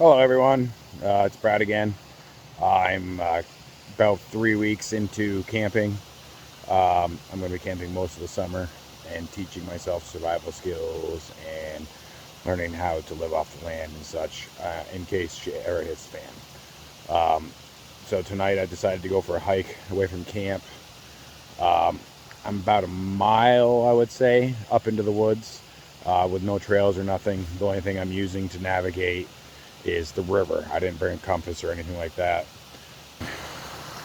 Hello everyone, it's Brad again. I'm about 3 weeks into camping. I'm going to be camping most of the summer and teaching myself survival skills and learning how to live off the land and such in case shit ever hits the fan. So tonight I decided to go for a hike away from camp. Um, I'm about a mile, I would say, up into the woods with no trails or nothing. The only thing I'm using to navigate is the river. I didn't bring a compass or anything like that.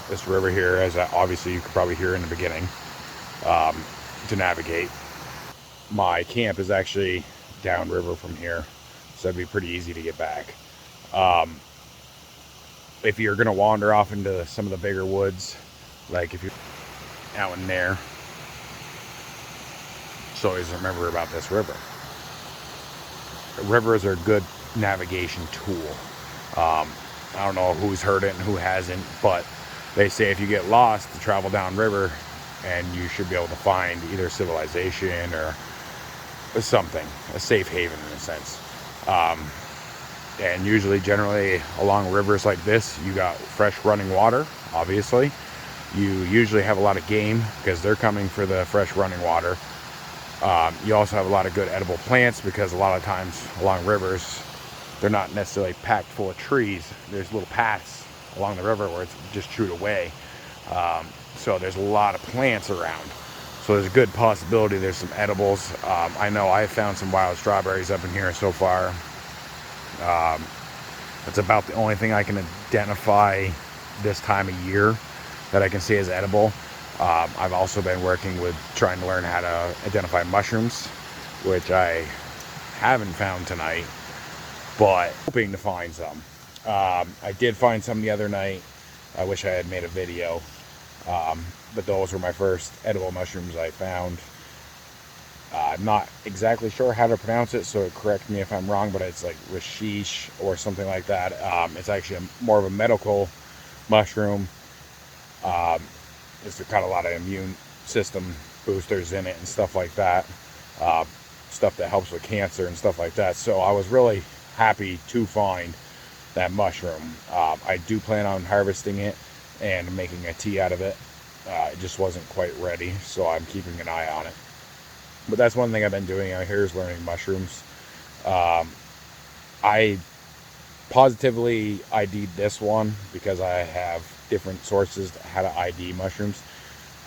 This river here, as obviously you could probably hear in the beginning, um, to navigate. My camp is actually downriver from here, so it'd be pretty easy to get back. Um, if you're going to wander off into some of the bigger woods, like if you're out in there, just always remember about this river. Rivers are a good navigation tool. I don't know who's heard it and who hasn't, but they say if you get lost to travel downriver, and you should be able to find either civilization or something, a safe haven in a sense. Um, and usually, generally, along rivers like this, you got fresh running water, obviously. You usually have a lot of game because they're coming for the fresh running water. You also have a lot of good edible plants because a lot of times along rivers, they're not necessarily packed full of trees. There's little paths along the river where it's just chewed away. So there's a lot of plants around. So there's a good possibility there's some edibles. I know I found some wild strawberries up in here so far. That's about the only thing I can identify this time of year that I can say is edible. I've also been working with trying to learn how to identify mushrooms, which I haven't found tonight, but hoping to find some. I did find some the other night. I wish I had made a video, but those were my first edible mushrooms I found. I'm not exactly sure how to pronounce it, so correct me if I'm wrong, but it's like Rashish or something like that. It's actually more of a medical mushroom. Um, it's got a lot of immune system boosters in it and stuff like that. Uh, Stuff that helps with cancer and stuff like that. So I was really happy to find that mushroom. I do plan on harvesting it and making a tea out of it. It just wasn't quite ready, so I'm keeping an eye on it. But that's one thing I've been doing out here is learning mushrooms. Um, I positively ID'd this one because I have different sources how to ID mushrooms.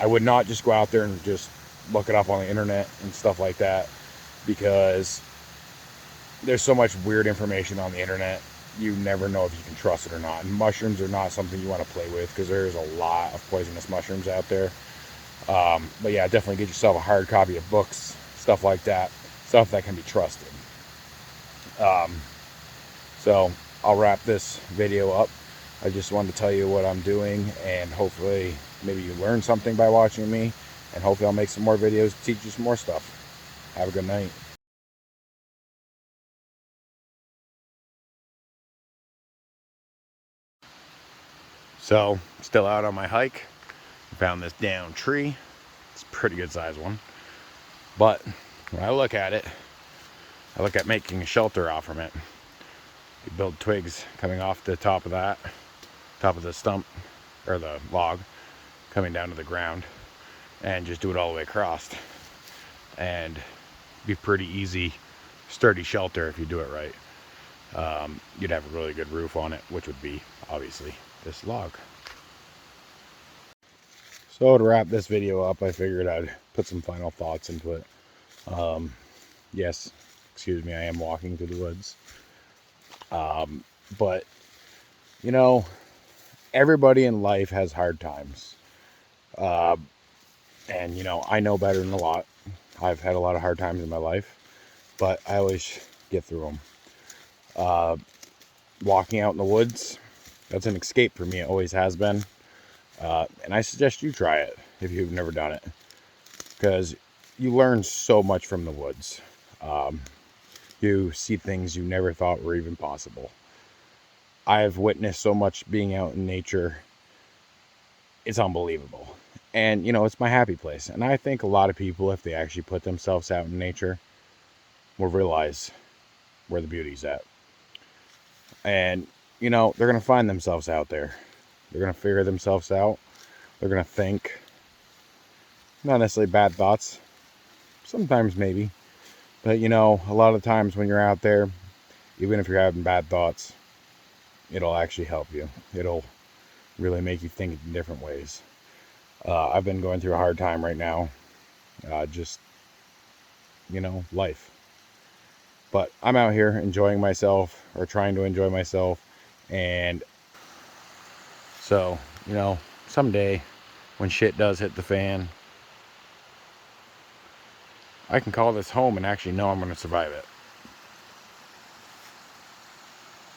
I would not just go out there and just look it up on the internet and stuff like that because there's so much weird information on the internet. You never know if you can trust it or not. And mushrooms are not something you want to play with because there's a lot of poisonous mushrooms out there. But yeah, definitely get yourself a hard copy of books, stuff like that, stuff that can be trusted. Um, so I'll wrap this video up. I just wanted to tell you what I'm doing, and hopefully maybe you learn something by watching me, and hopefully I'll make some more videos to teach you some more stuff. Have a good night. So, still out on my hike. Found this down tree. It's a pretty good sized one. But when I look at it, I look at making a shelter off from it. You build twigs coming off the top of that, top of the stump, or the log, coming down to the ground, and just do it all the way across. And be pretty easy, sturdy shelter if you do it right. You'd have a really good roof on it, which would be, obviously, this log. So to wrap this video up, I figured I'd put some final thoughts into it. Yes, excuse me, I am walking through the woods. But, you know, everybody in life has hard times. And, you know, I know better than a lot. I've had a lot of hard times in my life, but I always get through them. Walking out in the woods, that's an escape for me. It always has been. And I suggest you try it if you've never done it, because you learn so much from the woods. You see things you never thought were even possible. I've witnessed so much being out in nature. It's unbelievable. And, you know, it's my happy place. And I think a lot of people, if they actually put themselves out in nature, will realize where the beauty's at. And, you know, they're going to find themselves out there. They're going to figure themselves out. They're going to think, not necessarily bad thoughts, sometimes maybe. But, you know, a lot of times when you're out there, even if you're having bad thoughts, it'll actually help you. It'll really make you think in different ways. I've been going through a hard time right now. Just, you know, life. But I'm out here enjoying myself, or trying to enjoy myself. And so, you know, someday when shit does hit the fan, I can call this home and actually know I'm going to survive it.